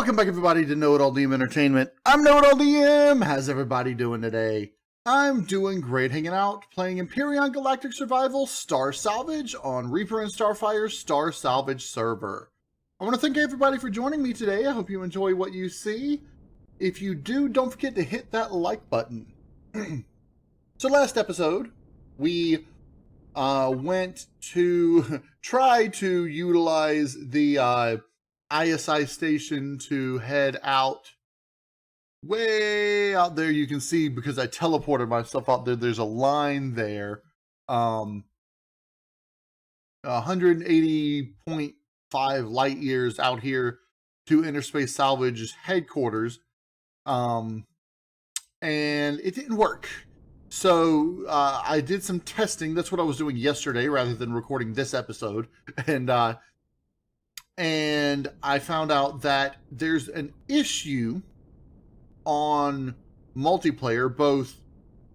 Welcome back, everybody, to KnowItAllDM Entertainment. I'm KnowItAllDM. How's everybody doing today? I'm doing great, hanging out, playing Empyrion Galactic Survival Star Salvage on Reaper and Starfire's Star Salvage server. I want to thank everybody for joining me today. I hope you enjoy what you see. If you do, don't forget to hit that like button. So last episode, we went to try to utilize the ISI station to head out way out there. You can see, because I teleported myself out there, there's a line there, 180.5 light years out here to Interspace Salvage's headquarters, and it didn't work. So I did some testing. That's what I was doing yesterday rather than recording this episode, and I found out that there's an issue on multiplayer, both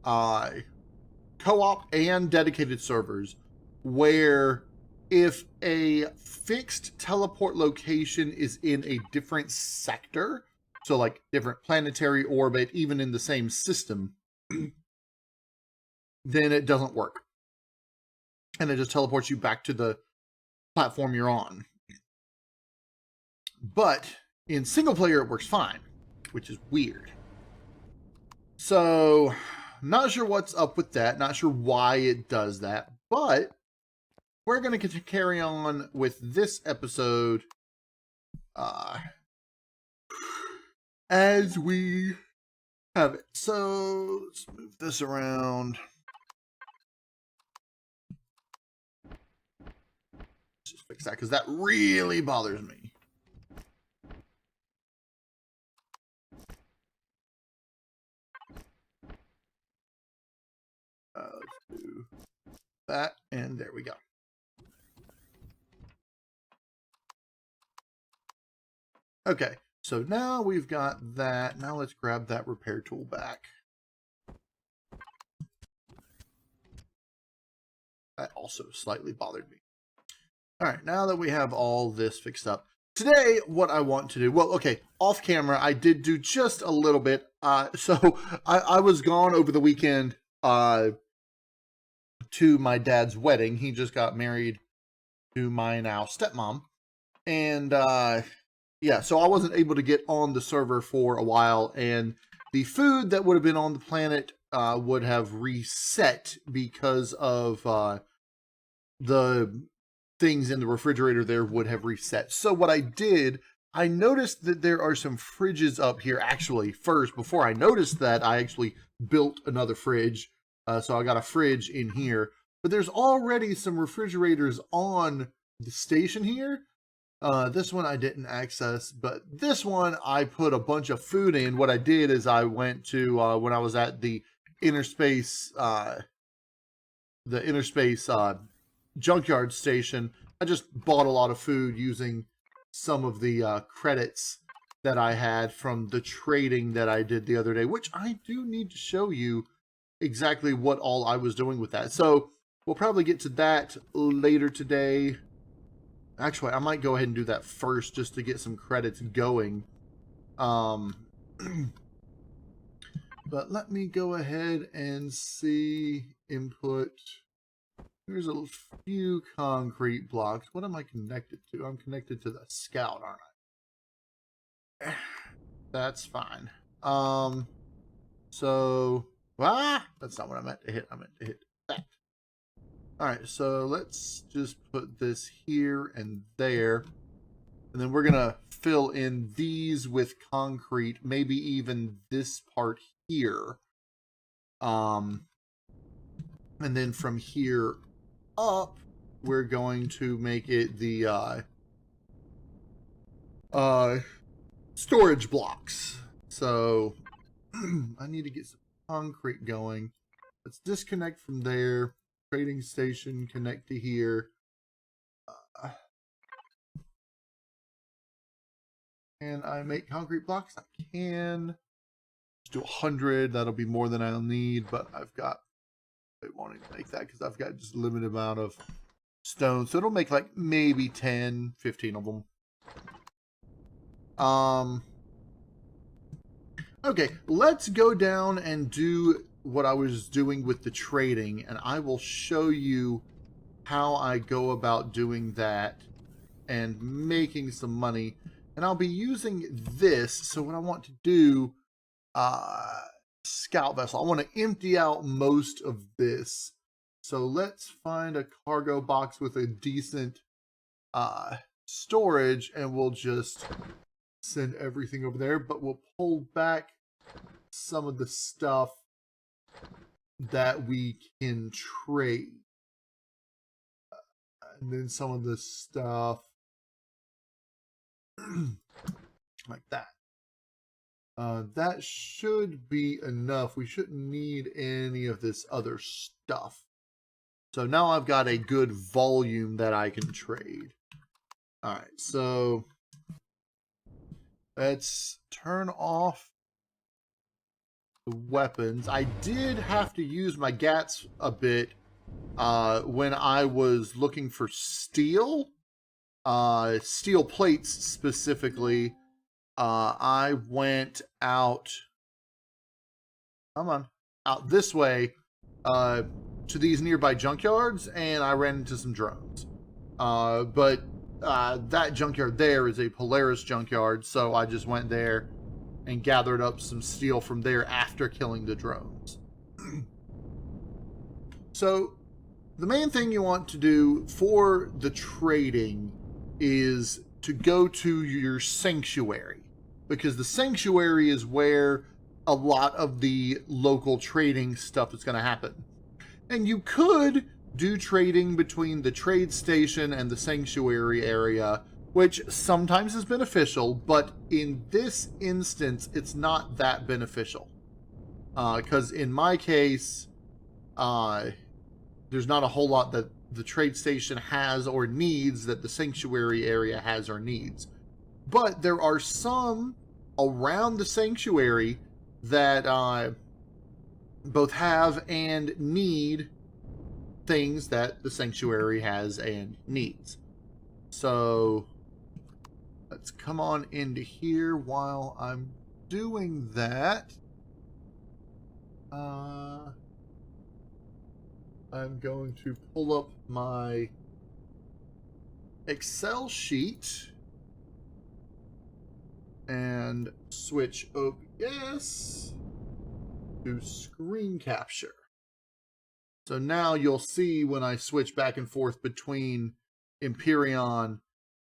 co-op and dedicated servers, where if a fixed teleport location is in a different sector, so like different planetary orbit, even in the same system, then it doesn't work. And it just teleports you back to the platform you're on. But in single player, it works fine, which is weird. So, not sure what's up with that. Not sure why it does that. But we're going to carry on with this episode as we have it. So, let's move this around. Let's just fix that, because that really bothers me. Let's do that, and there we go. Okay, so now we've got that. Now let's grab that repair tool back. That also slightly bothered me. All right, now that we have all this fixed up, today what I want to do, well, okay, off camera, I did do just a little bit. So I was gone over the weekend to my dad's wedding. He just got married to my now stepmom, and yeah, so I wasn't able to get on the server for a while, and the food that would have been on the planet would have reset because of the things in the refrigerator there would have reset. So what I did, I noticed that there are some fridges up here. Actually, first, before I noticed that, I actually built another fridge. So I got a fridge in here, but there's already some refrigerators on the station here. This one I didn't access, but this one I put a bunch of food in. What I did is I went to, when I was at the Interspace junkyard station, I just bought a lot of food using some of the credits that I had from the trading that I did the other day, which I do need to show you exactly what all I was doing with that. So we'll probably get to that later today. Actually, I might go ahead and do that first just to get some credits going. But let me go ahead and see input. There's a few concrete blocks. What am I connected to? I'm connected to the scout, aren't I? That's fine. So that's not what I meant to hit. I meant to hit that. All right, so let's just put this here and there, and then we're gonna fill in these with concrete, maybe even this part here, and then from here up, we're going to make it the storage blocks. So I need to get some concrete going. Let's disconnect from there. Trading station, connect to here. Can I make concrete blocks? I can. Let's do 100. That'll be more than I'll need, but I've got, I won't even make that because I've got just a limited amount of stone. So it'll make like maybe 10, 15 of them. Okay, let's go down and do what I was doing with the trading, and I will show you how I go about doing that and making some money. And I'll be using this. So what I want to do, scout vessel, I want to empty out most of this. So let's find a cargo box with a decent storage, and we'll just send everything over there. But we'll pull back some of the stuff that we can trade. And then some of the stuff like that. That should be enough. We shouldn't need any of this other stuff. So now I've got a good volume that I can trade. All right, so let's turn off the weapons. I did have to use my GATs a bit when I was looking for steel. Steel plates specifically. I went out, out this way to these nearby junkyards, and I ran into some drones. But that junkyard there is a Polaris junkyard, so I just went there and gathered up some steel from there after killing the drones. So the main thing you want to do for the trading is to go to your sanctuary, because the sanctuary is where a lot of the local trading stuff is going to happen. And you could do trading between the trade station and the sanctuary area, which sometimes is beneficial, but in this instance, it's not that beneficial. Because in my case, there's not a whole lot that the trade station has or needs that the sanctuary area has or needs. But there are some around the sanctuary that both have and need things that the sanctuary has and needs. So let's come on into here while I'm doing that. I'm going to pull up my Excel sheet and switch OBS to screen capture. So now you'll see when I switch back and forth between Empyrion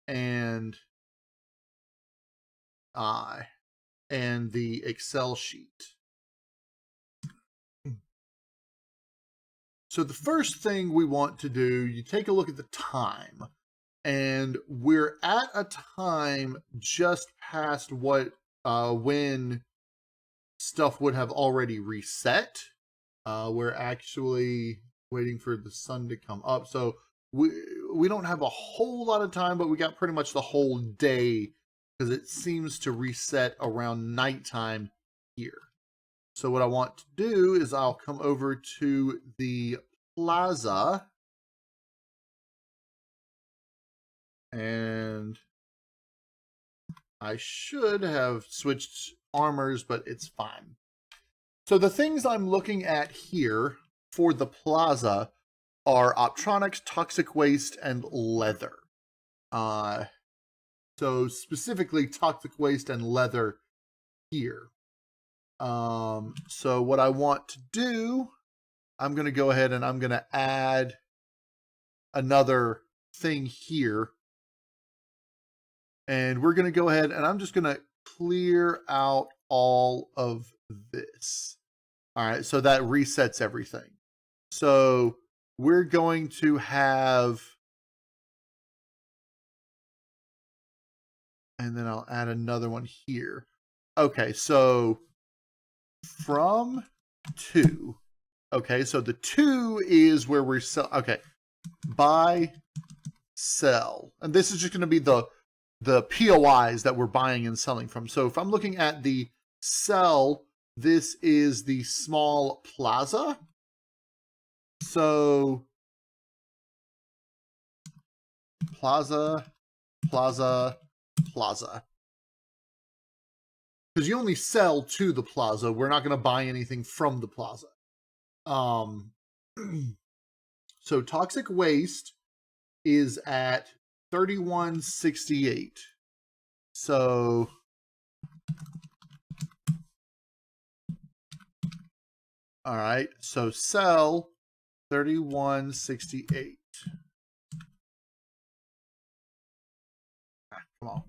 and the Excel sheet. So the first thing we want to do, you take a look at the time, and we're at a time just past what when stuff would have already reset. We're actually waiting for the sun to come up, so we don't have a whole lot of time, but we got pretty much the whole day, because it seems to reset around nighttime here. So what I want to do is I'll come over to the plaza, and I should have switched armors, but it's fine. So the things I'm looking at here for the plaza are optronics, toxic waste, and leather. So specifically toxic waste and leather here. So what I want to do, I'm going to go ahead and I'm going to add another thing here. And we're going to go ahead and I'm just going to clear out all of this. All right, so that resets everything. So we're going to have, and then I'll add another one here. Okay, so from 2. Okay, so the 2 is where we're sell. Okay, buy, sell, and this is just going to be the POIs that we're buying and selling from. So if I'm looking at the sell, this is the small plaza. So plaza, plaza, plaza. because you only sell to the plaza. We're not going to buy anything from the plaza. So toxic waste is at 3168. So all right, so sell 3168. Come on.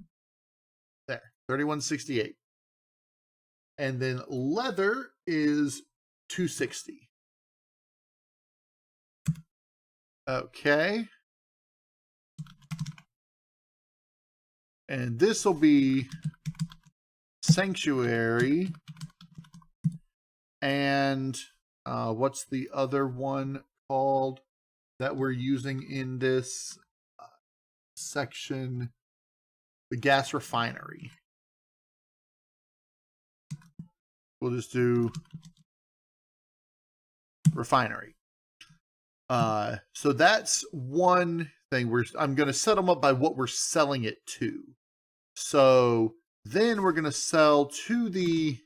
There, 3168. And then leather is 260. Okay. And this will be sanctuary. And what's the other one called that we're using in this section? The gas refinery. We'll just do refinery. So that's one thing. I'm going to set them up by what we're selling it to. So then we're going to sell to the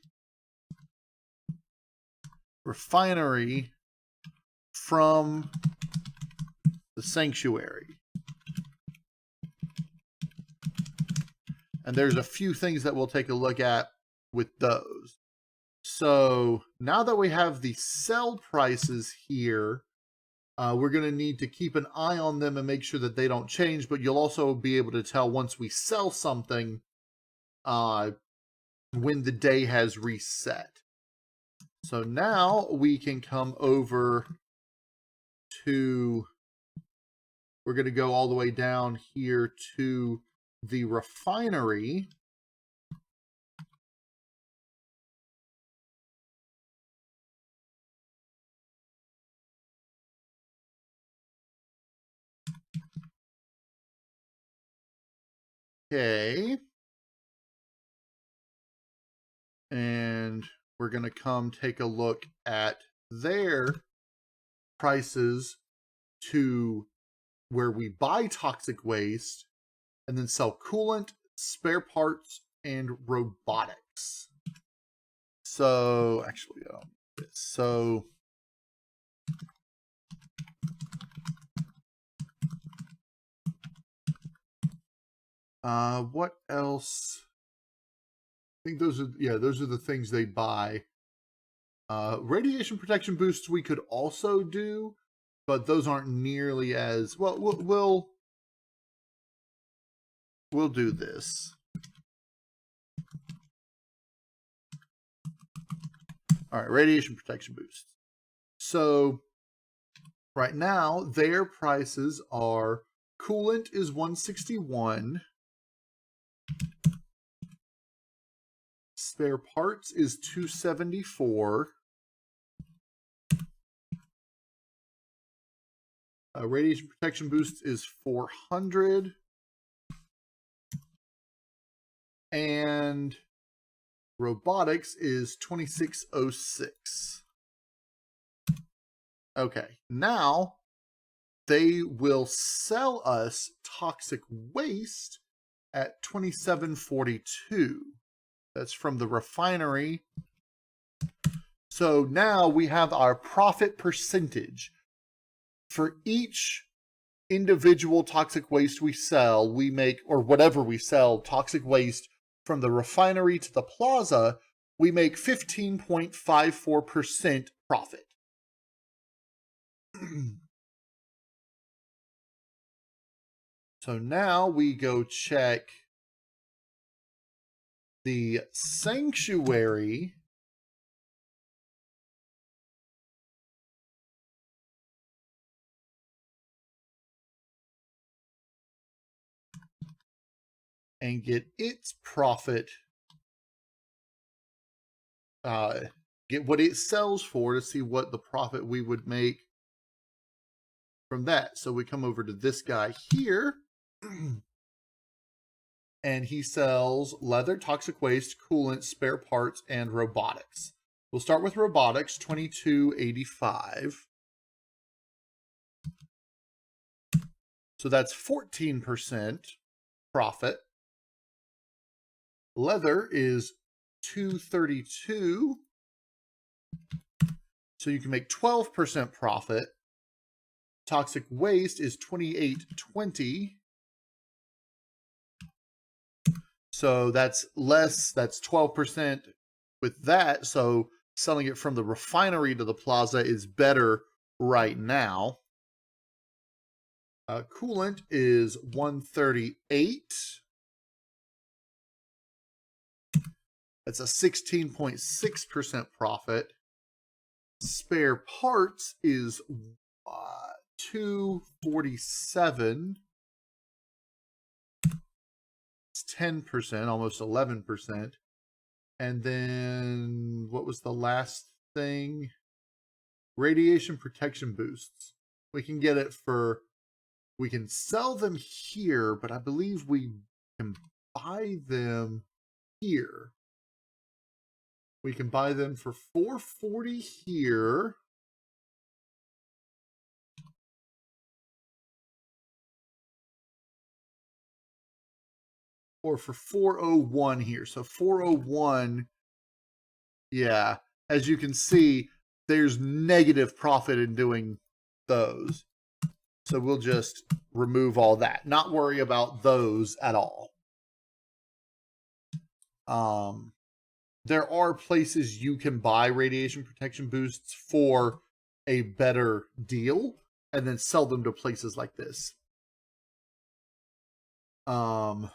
refinery from the sanctuary. And there's a few things that we'll take a look at with those. So now that we have the sell prices here, we're going to need to keep an eye on them and make sure that they don't change, but you'll also be able to tell once we sell something when the day has reset. So now we can come over to, we're going to go all the way down here to the refinery. Okay. And we're going to come take a look at their prices to where we buy toxic waste and then sell coolant, spare parts, and robotics. So actually, so what else? I think those are the things they buy. Radiation protection boosts we could also do, but those aren't nearly as well. We'll do this. All right, radiation protection boosts. So right now their prices are coolant is 161. Spare parts is 274. Radiation protection boost is 400. And robotics is 2606. Okay, now they will sell us toxic waste at 2742. That's from the refinery. So now we have our profit percentage. For each individual toxic waste we sell, we make, or whatever we sell, toxic waste from the refinery to the plaza, we make 15.54% profit. So now we go check the sanctuary. And get its profit, get what it sells for to see what the profit we would make from that. So we come over to this guy here, and he sells leather, toxic waste, coolant, spare parts, and robotics. We'll start with robotics, 2285. So that's 14% profit. Leather is 232. So you can make 12% profit. Toxic waste is 2820. So that's less, that's 12% with that. So selling it from the refinery to the plaza is better right now. Coolant is 138. That's a 16.6% profit. Spare parts is 247. It's 10%, almost 11%. And then what was the last thing? Radiation protection boosts. We can get it for, we can sell them here, but I believe we can buy them here. We can buy them for 440 here. Or for 401 here. So 401, yeah, as you can see, there's negative profit in doing those. So we'll just remove all that. Not worry about those at all. There are places you can buy radiation protection boosts for a better deal and then sell them to places like this. And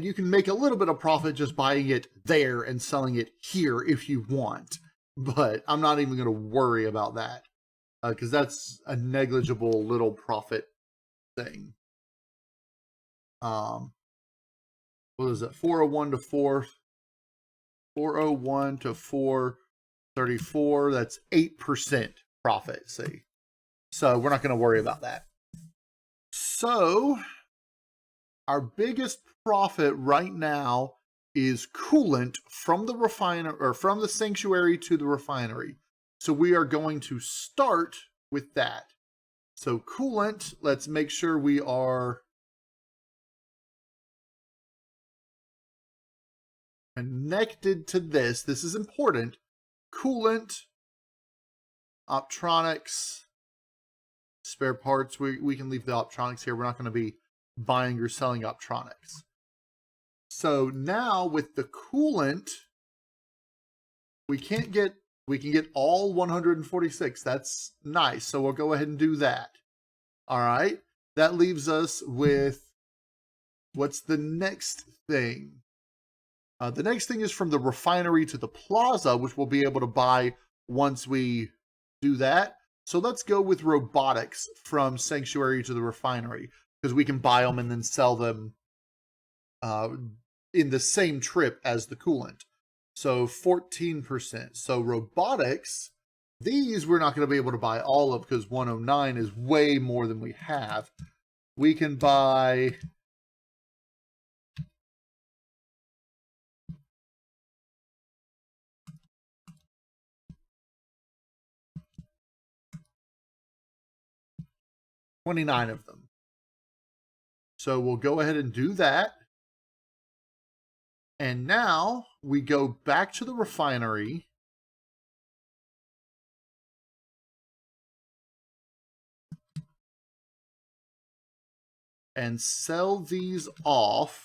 you can make a little bit of profit just buying it there and selling it here if you want. But I'm not even going to worry about that because that's a negligible little profit thing. What is it? 401 to 401 to 434. That's 8% profit. See, so we're not going to worry about that. So our biggest profit right now is coolant from the refiner or from the sanctuary to the refinery. So we are going to start with that. So coolant, let's make sure we are connected to this. This is important. Coolant, optronics, spare parts. We can leave the optronics here. We're not going to be buying or selling optronics. So now with the coolant, we can get all 146. That's nice. So we'll go ahead and do that. All right. That leaves us with, what's the next thing? The next thing is from the refinery to the plaza, which we'll be able to buy once we do that. So let's go with robotics from sanctuary to the refinery, because we can buy them and then sell them in the same trip as the coolant. So 14%. So robotics, these we're not going to be able to buy all of because 109 is way more than we have. We can buy $29 of them. So we'll go ahead and do that. And now we go back to the refinery. And sell these off.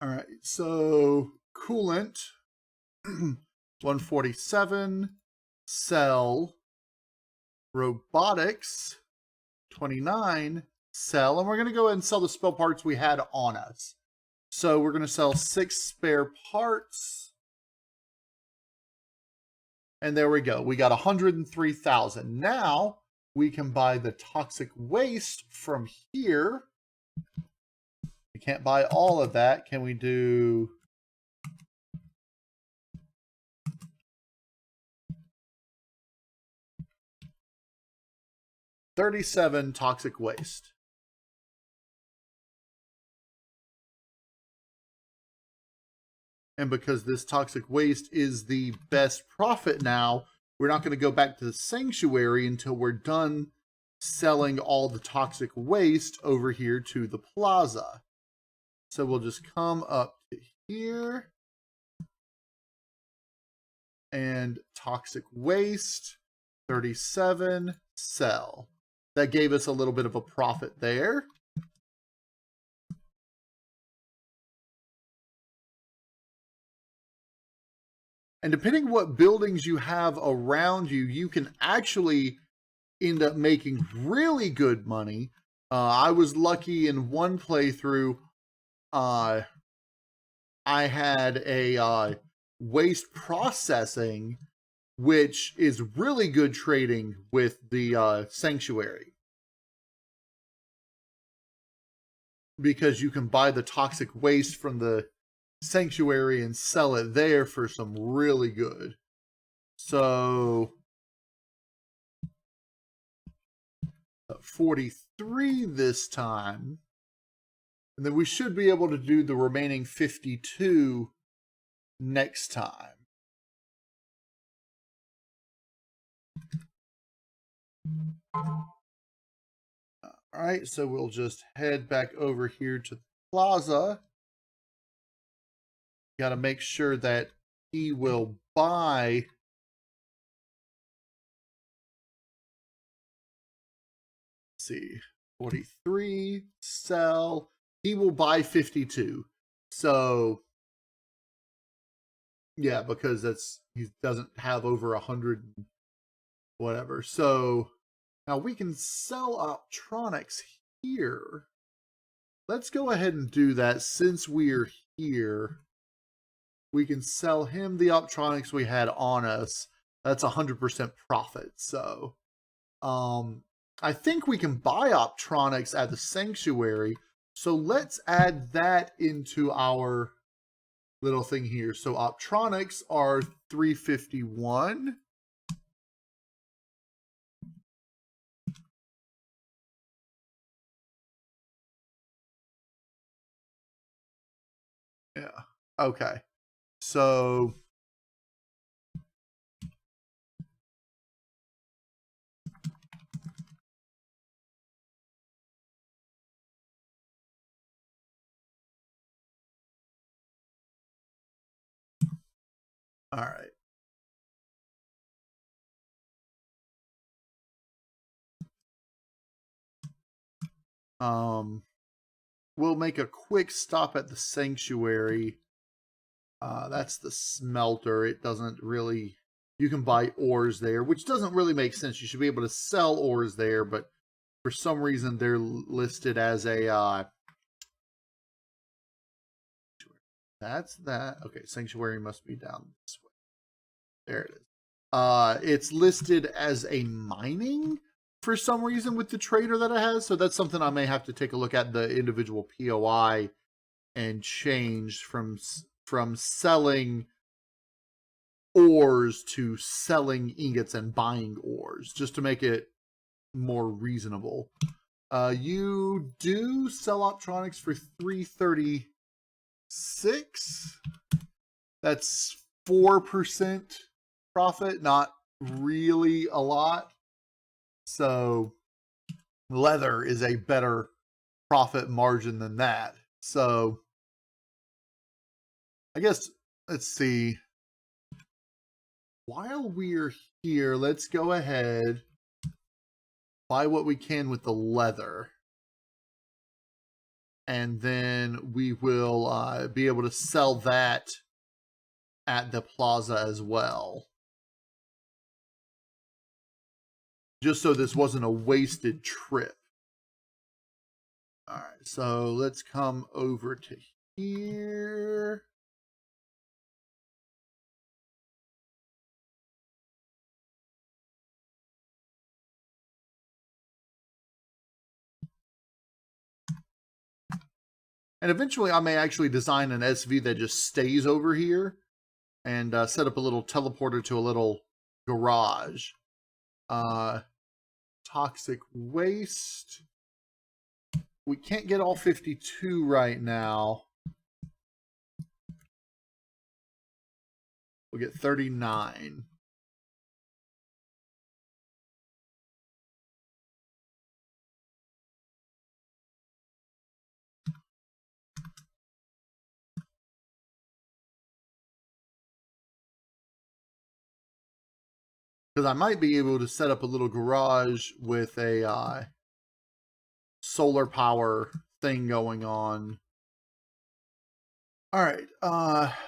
All right, so coolant, 147, sell, robotics, 29, sell, and we're going to go ahead and sell the spare parts we had on us. So we're going to sell 6 spare parts. And there we go. We got 103,000. Now we can buy the toxic waste from here. We can't buy all of that. Can we do... 37 toxic waste. And because this toxic waste is the best profit now, we're not going to go back to the sanctuary until we're done selling all the toxic waste over here to the plaza. So we'll just come up to here. And toxic waste, 37, sell. That gave us a little bit of a profit there. And depending what buildings you have around you, you can actually end up making really good money. I was lucky in one playthrough. I had a waste processing, which is really good trading with the sanctuary. Because you can buy the toxic waste from the sanctuary and sell it there for some really good. So 43 this time. And then we should be able to do the remaining 52 next time. All right, so we'll just head back over here to the plaza. Got to make sure that he will buy. Let's see, 43, sell. He will buy 52. So, yeah, because he doesn't have over 100, whatever. So now we can sell optronics here. Let's go ahead and do that since we're here. We can sell him the optronics we had on us. That's 100% profit. So, I think we can buy optronics at the sanctuary. So let's add that into our little thing here. So optronics are 351. Yeah. Okay. So all right. We'll make a quick stop at the sanctuary. That's the smelter. It doesn't really, you can buy ores there, which doesn't really make sense. You should be able to sell ores there, but for some reason they're listed as a, that's that. Okay, sanctuary must be down this way. There it is. It's listed as a mining for some reason with the trader that it has. So that's something I may have to take a look at the individual POI and change from selling ores to selling ingots and buying ores, just to make it more reasonable. You do sell optronics for 336. That's 4% profit, not really a lot. So leather is a better profit margin than that. So I guess, let's see. While we're here, let's go ahead, buy what we can with the leather. And then we will be able to sell that at the plaza as well. Just so this wasn't a wasted trip. All right, so let's come over to here. And eventually I may actually design an SV that just stays over here and set up a little teleporter to a little garage. toxic waste. We can't get all 52 right now. We'll get 39. Because I might be able to set up a little garage with a solar power thing going on. All right,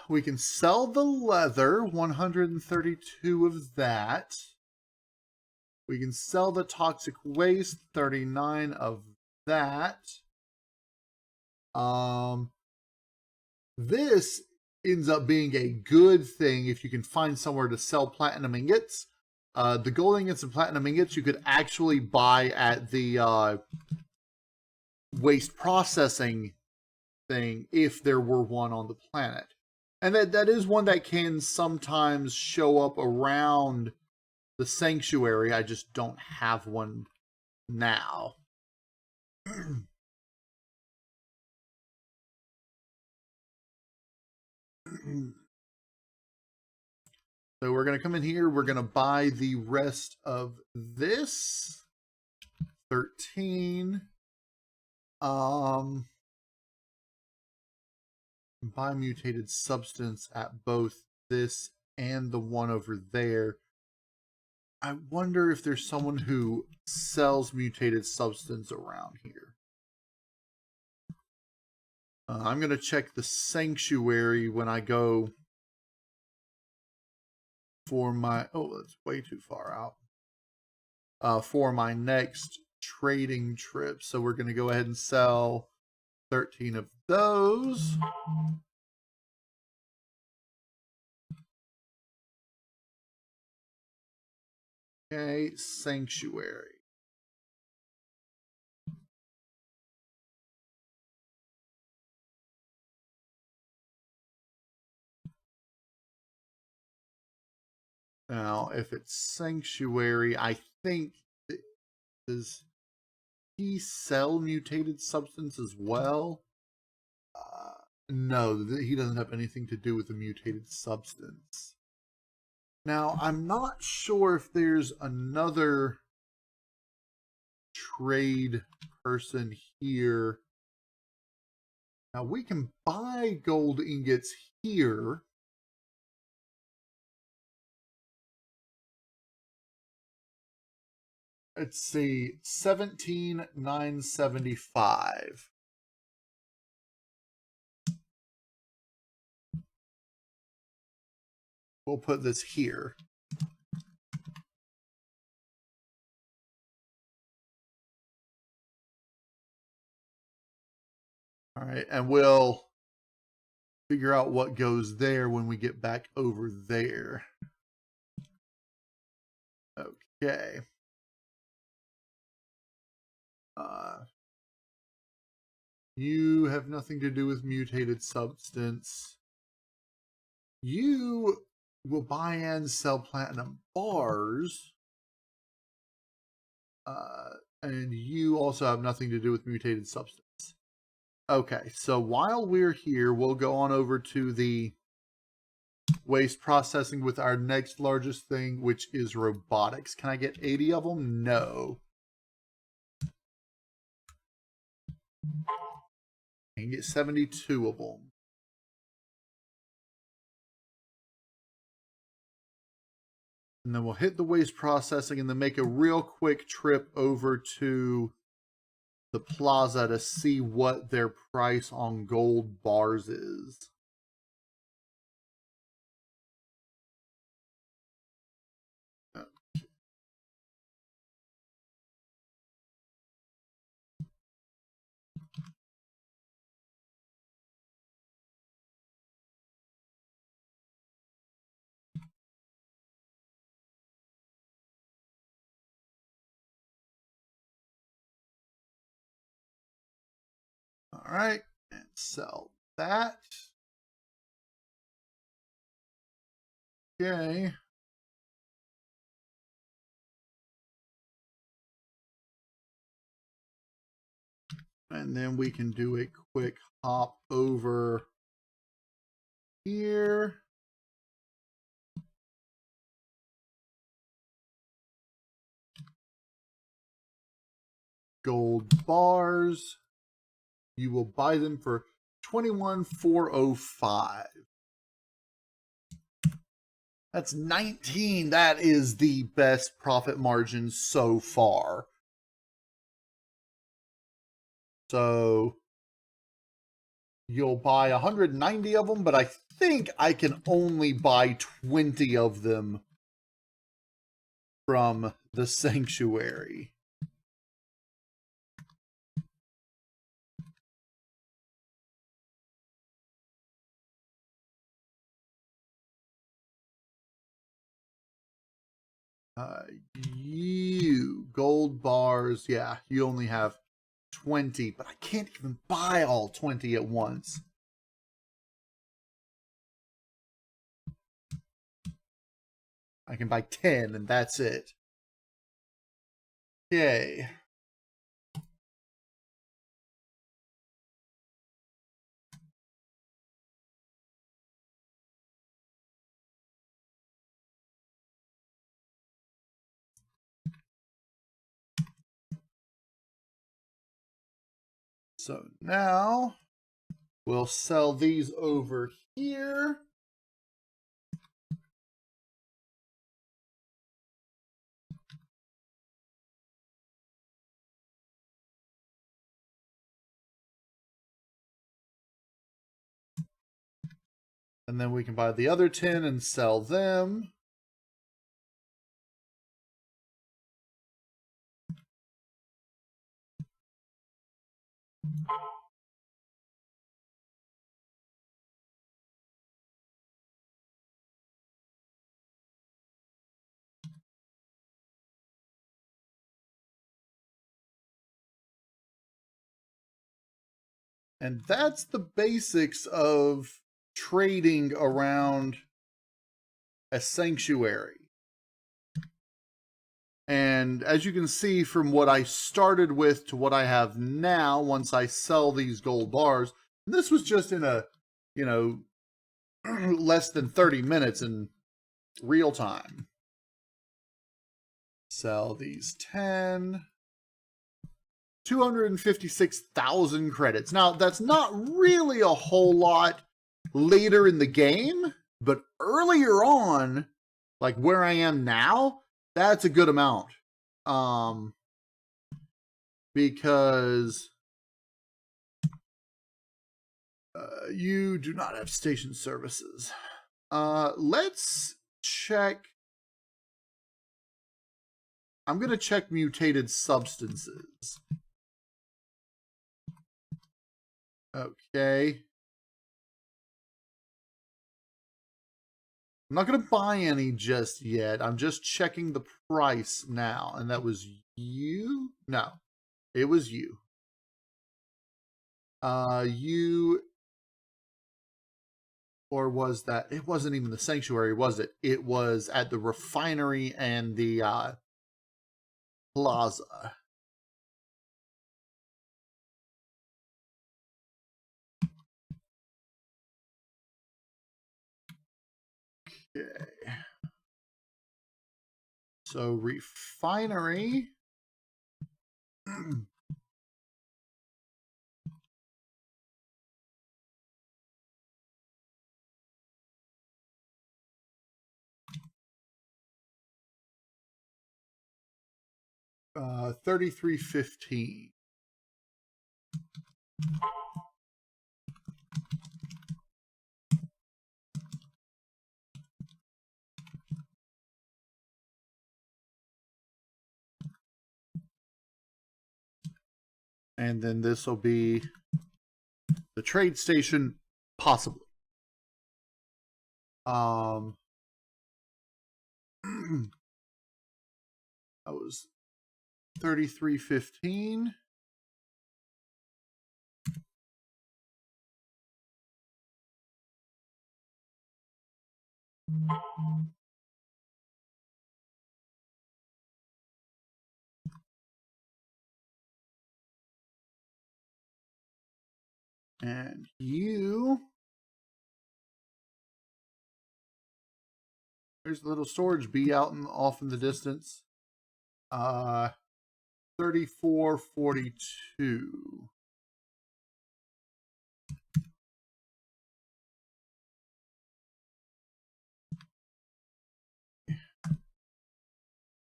we can sell the leather, 132 of that. We can sell the toxic waste, 39 of that. This ends up being a good thing if you can find somewhere to sell platinum ingots. The gold ingots and platinum ingots you could actually buy at the waste processing thing if there were one on the planet. And that is one that can sometimes show up around the sanctuary. I just don't have one now. So we're going to come in here. We're going to buy the rest of this. 13. Buy mutated substance at both this and the one over there. I wonder if there's someone who sells mutated substance around here. I'm going to check the sanctuary when I go for my... Oh, that's way too far out. For my next trading trip. So we're going to go ahead and sell 13 of those. Okay, sanctuary. Now, if it's sanctuary, I think, does he sell mutated substance as well? No, he doesn't have anything to do with the mutated substance. Now, I'm not sure if there's another trade person here. Now, we can buy gold ingots here. Let's see, 17,975. We'll put this here. All right, and we'll figure out what goes there when we get back over there. Okay. You have nothing to do with mutated substance. You will buy and sell platinum bars. And you also have nothing to do with mutated substance. Okay, so while we're here, we'll go on over to the waste processing with our next largest thing, which is robotics. Can I get 80 of them? No. I can get 72 of them. And then we'll hit the waste processing and then make a real quick trip over to the plaza to see what their price on gold bars is. All right, and sell that. Okay. And then we can do a quick hop over here. Gold bars. You will buy them for $21,405. That's 19. That is the best profit margin so far. So you'll buy 190 of them, but I think I can only buy 20 of them from the sanctuary. You gold bars, yeah, you only have 20, but I can't even buy all 20 at once. I can buy 10 and that's it. Yay. So now we'll sell these over here. And then we can buy the other 10 and sell them. And that's the basics of trading around a sanctuary. And as you can see from what I started with to what I have now, once I sell these gold bars, this was just in a, less than 30 minutes in real time. Sell these 10. 256,000 credits. Now, that's not really a whole lot later in the game, but earlier on, like where I am now, that's a good amount. Because you do not have station services. Let's check. I'm going to check mutated substances. Okay. I'm not going to buy any just yet. I'm just checking the price now. And that was you? No, it was you. Or was that, it wasn't even the sanctuary, was it? It was at the refinery and the plaza. Okay. So refinery. Uh, 3315. And then this will be the trade station, possibly. That was 3315. And you... There's the little storage bee out off in the distance. 3442.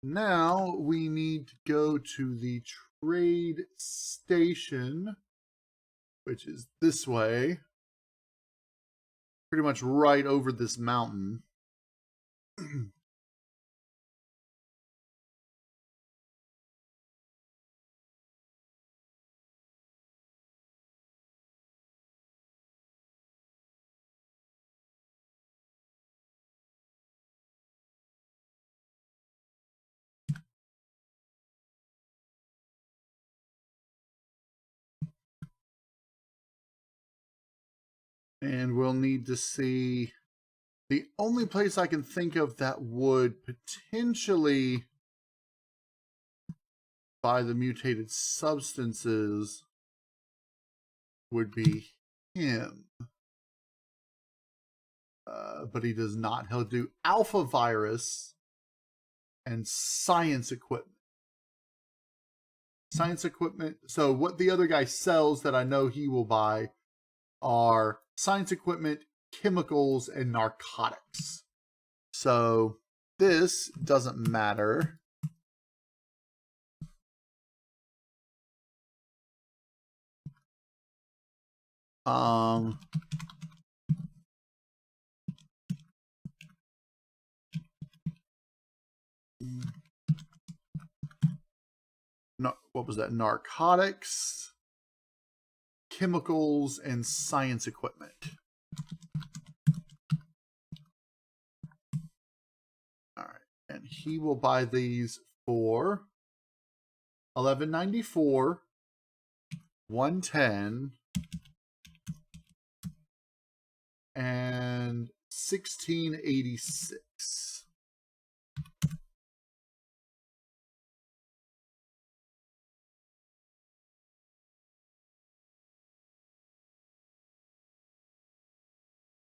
Now we need to go to the trade station, which is this way. Pretty much right over this mountain. And we'll need to see... The only place I can think of that would potentially buy the mutated substances would be him. But he does not. He'll do alpha virus and science equipment. Science equipment. So what the other guy sells that I know he will buy are science equipment, chemicals, and narcotics. So this doesn't matter. No, what was that? Narcotics, chemicals, and science equipment. All right, and he will buy these for $11.94, $110, and $16.86.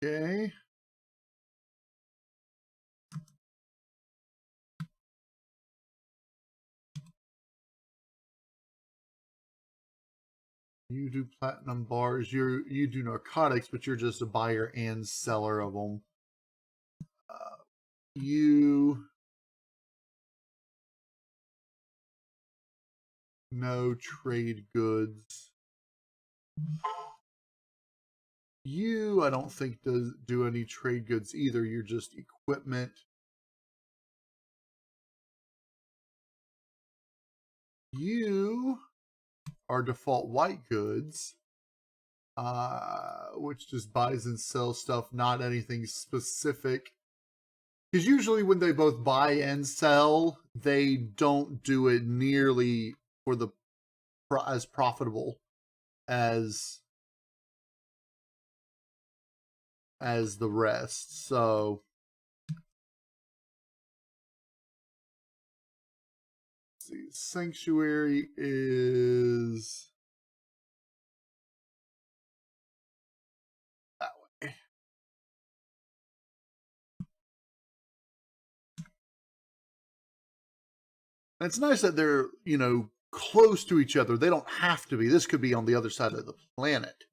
Okay. You do platinum bars. You do narcotics, but you're just a buyer and seller of them. You no trade goods. You, I don't think does do any trade goods either. You're just equipment. You are default white goods, which just buys and sells stuff, not anything specific. Because usually when they both buy and sell, they don't do it nearly for the as profitable as the rest. So let's see, Sanctuary is that way. And it's nice that they're, you know, close to each other. They don't have to be. This could be on the other side of the planet.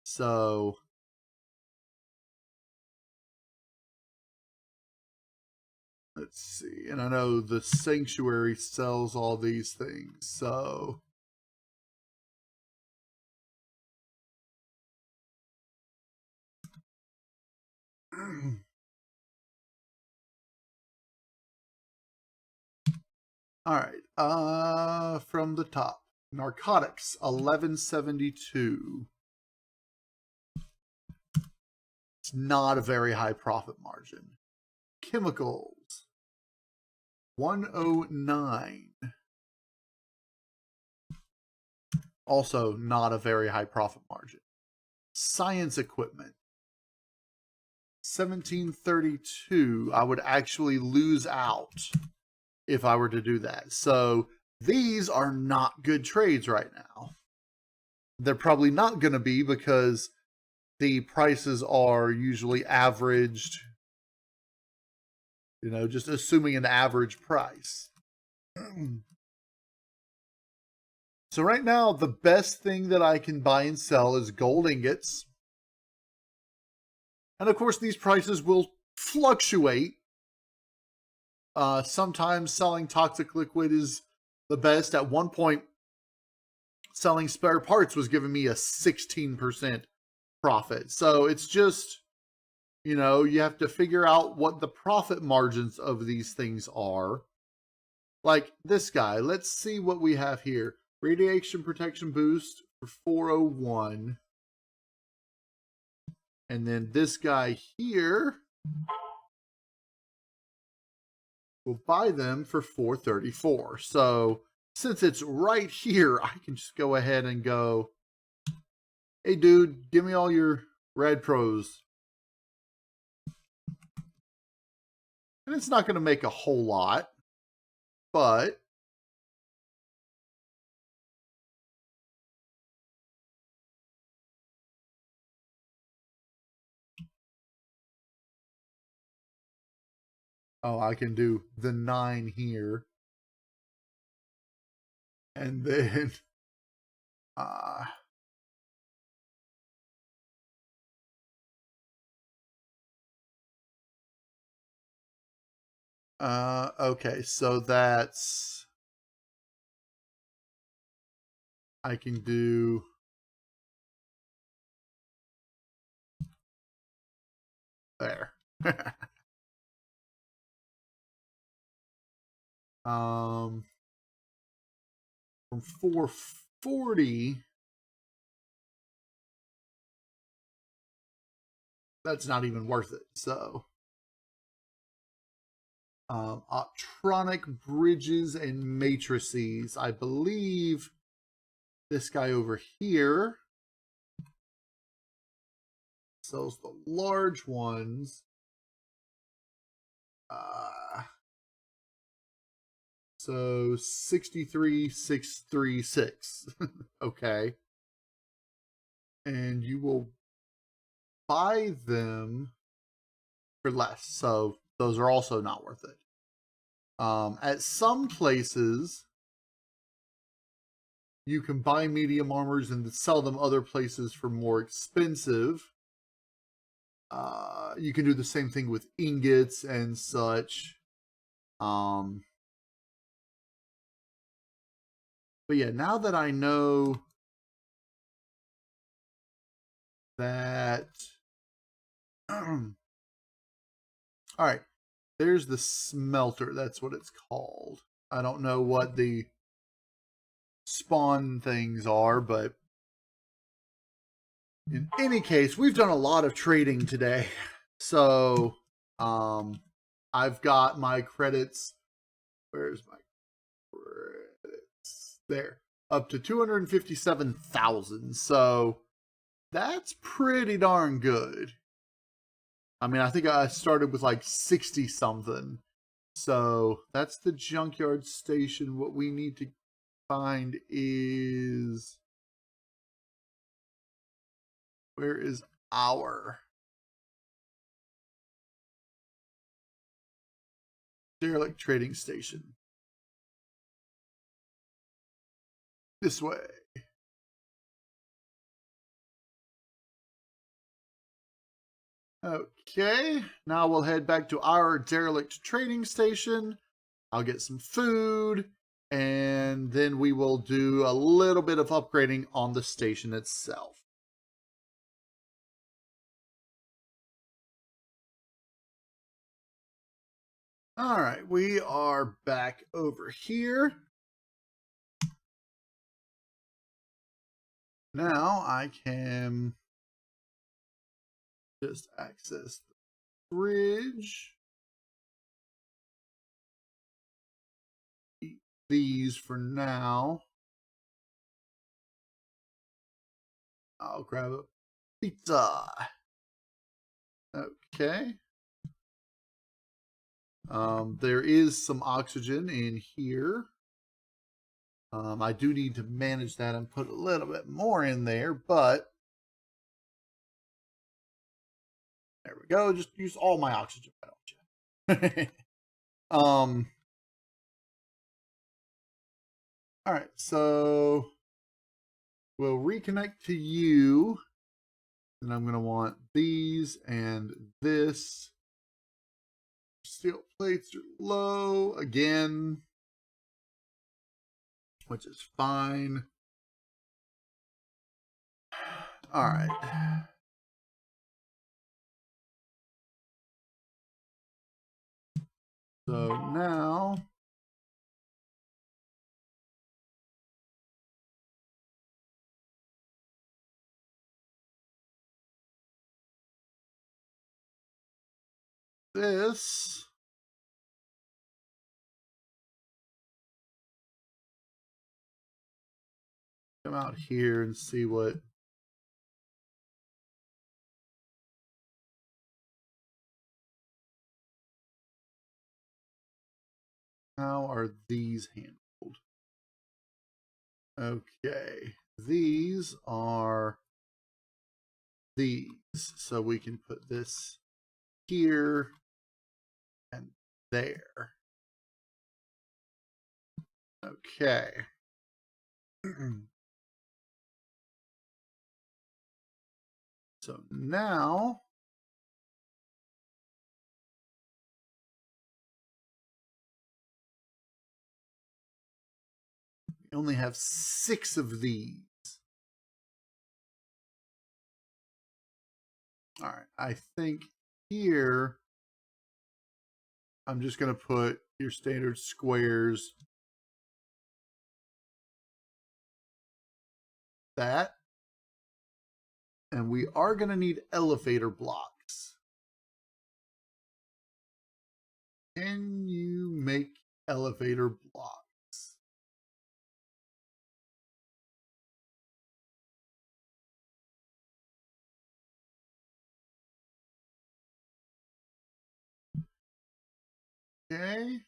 So let's see. And I know the Sanctuary sells all these things. So all right. From the top. Narcotics, 1172. It's not a very high profit margin. Chemicals, 109. Also not a very high profit margin. Science equipment, 1732. I would actually lose out if I were to do that. So these are not good trades right now. they're probably not going to be because the prices are usually averaged, you know, just assuming an average price. So right now, the best thing that I can buy and sell is gold ingots. And of course, these prices will fluctuate. Sometimes selling toxic liquid is the best. At one point, selling spare parts was giving me a 16% profit. So it's just, you know, you have to figure out what the profit margins of these things are. Like this guy, let's see what we have here. Radiation protection boost for 401. And then this guy here, we'll buy them for 434. So since it's right here, I can just go ahead and go, hey dude, give me all your red pros. And it's not going to make a whole lot, but oh, I can do the 9 here. And then okay, so that's, I can do there. From 440, that's not even worth it. So optronic bridges and matrices, I believe this guy over here sells the large ones. So 63,636. Okay. And you will buy them for less. So those are also not worth it. At some places, you can buy medium armors and sell them other places for more expensive. You can do the same thing with ingots and such. But yeah, now that I know that, all right, there's the smelter. That's what it's called. I don't know what the spawn things are, but in any case, we've done a lot of trading today. So, I've got my credits. Where's my credits? There. Up to 257,000. So, that's pretty darn good. I mean, I think I started with like 60 something. So, that's the junkyard station. What we need to find is, where is our derelict trading station? This way. Okay, now we'll head back to our derelict trading station. I'll get some food, and then we will do a little bit of upgrading on the station itself. All right, we are back over here. Now I can just access the bridge. Eat these for now. I'll grab a pizza. Okay. There is some oxygen in here. I do need to manage that and put a little bit more in there, but there we go. Just use all my oxygen, why don't you? All right, so we'll reconnect to you, and I'm going to want these and this. Steel plates are low again, which is fine. All right. So now this come out here and see what how are these handled? Okay, these are these, so we can put this here and there. Okay. So now we only have 6 of these. All right, I think here I'm just going to put your standard squares. That. And we are going to need elevator blocks. Can you make elevator blocks? Okay.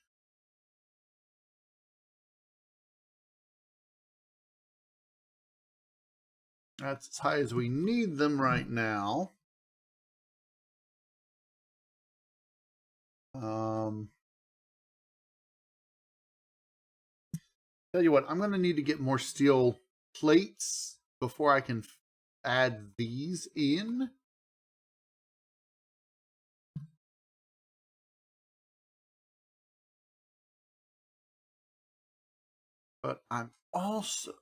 That's as high as we need them right now. Tell you what, I'm going to need to get more steel plates before I can add these in. But I'm also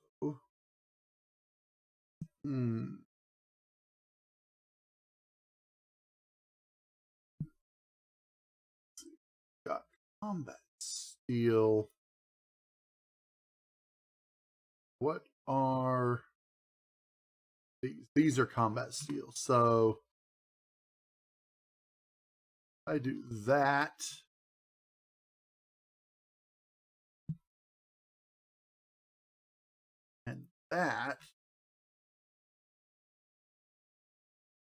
got combat steel. What are these? These are combat steel. So I do that. And that.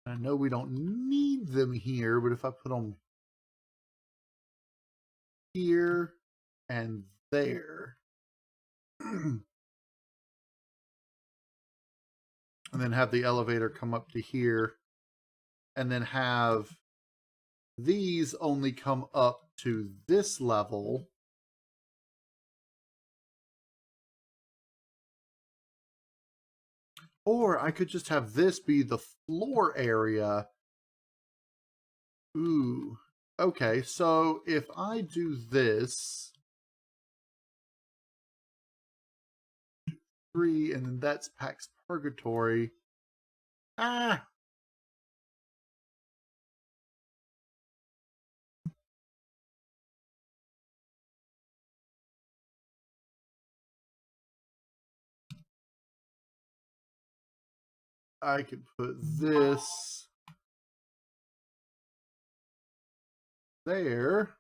I know we don't need them here, but if I put them here and there, and then have the elevator come up to here, and then have these only come up to this level. Or I could just have this be the floor area. Ooh. Okay, so if I do this, 3, and then that's Pax Purgatory. Ah! I could put this there.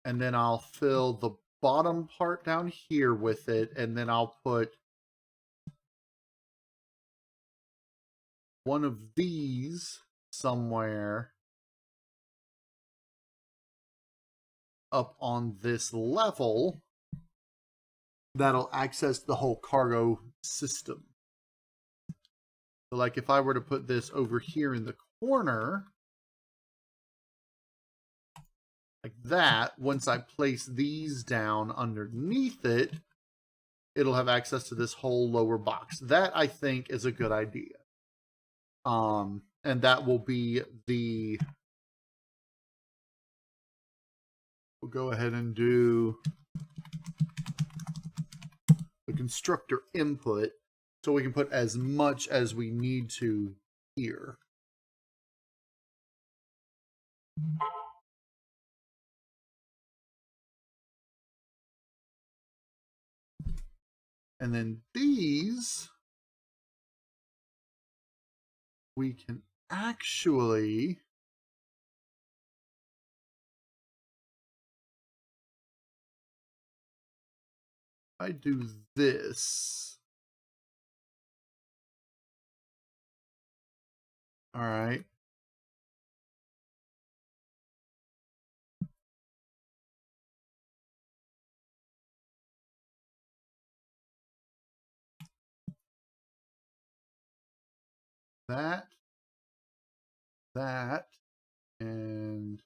And then I'll fill the bottom part down here with it, and then I'll put one of these somewhere. up on this level that'll access the whole cargo system. So like if I were to put this over here in the corner, like that, once I place these down underneath it, it'll have access to this whole lower box. That, I think, is a good idea. And that will be the... We'll go ahead and do the constructor input so we can put as much as we need to here. And then these, we can actually I do this. All right. That, and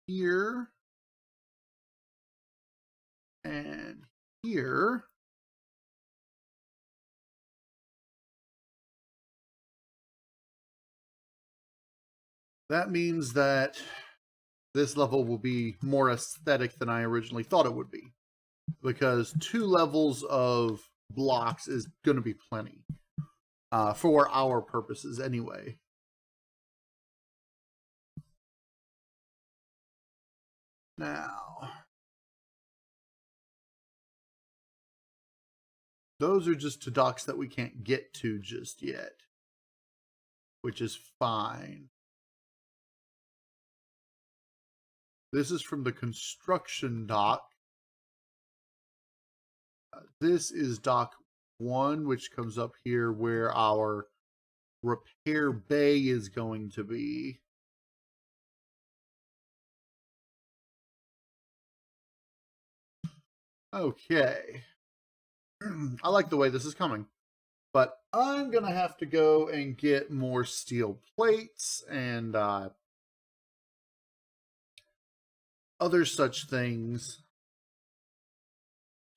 here, and here. That means that this level will be more aesthetic than I originally thought it would be, because 2 levels of blocks is going to be plenty for our purposes anyway. Now, those are just to docks that we can't get to just yet, which is fine. This is from the construction dock. This is dock 1, which comes up here where our repair bay is going to be. Okay. I like the way this is coming. But I'm going to have to go and get more steel plates and other such things,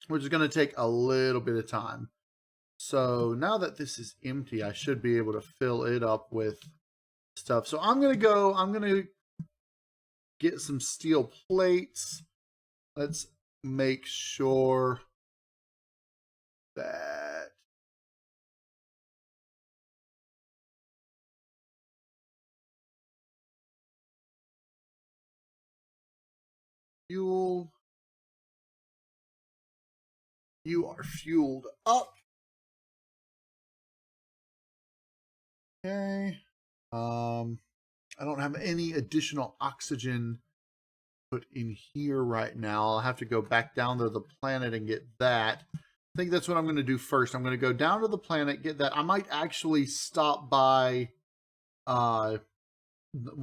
which is going to take a little bit of time. So now that this is empty, I should be able to fill it up with stuff. So I'm going to get some steel plates. Let's make sure that fuel, you are fueled up. Okay. I don't have any additional oxygen put in here right now. I'll have to go back down to the planet and get that. I think that's what I'm going to do first. I'm going to go down to the planet, get that. I might actually stop by one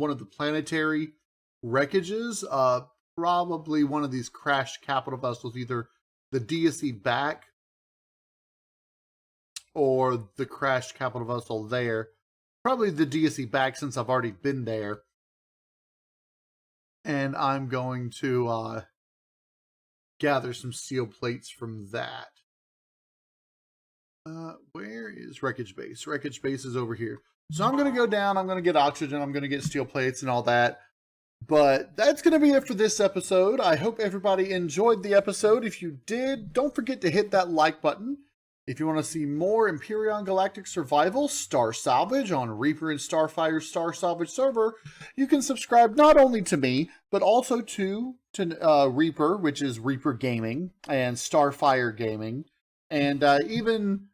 of the planetary wreckages. Probably one of these crashed capital vessels, either the DSE back or the crashed capital vessel there. Probably the DSE back, since I've already been there. And I'm going to gather some steel plates from that. Where is Wreckage Base? Wreckage Base is over here. So I'm going to go down. I'm going to get oxygen. I'm going to get steel plates and all that. But that's going to be it for this episode. I hope everybody enjoyed the episode. If you did, don't forget to hit that like button. If you want to see more Empyrion Galactic Survival Star Salvage on Reaper and Starfire Star Salvage server, you can subscribe not only to me, but also to Reaper, which is Reaper Gaming, and Starfire Gaming, and even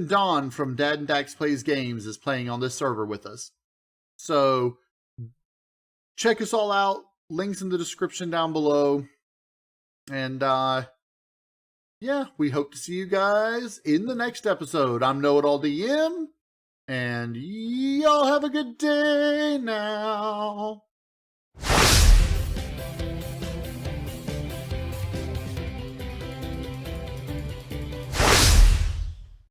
Don from Dad and Dax Plays Games is playing on this server with us. So check us all out. Links in the description down below. And yeah, we hope to see you guys in the next episode. I'm KnowItAllDM, and y'all have a good day now.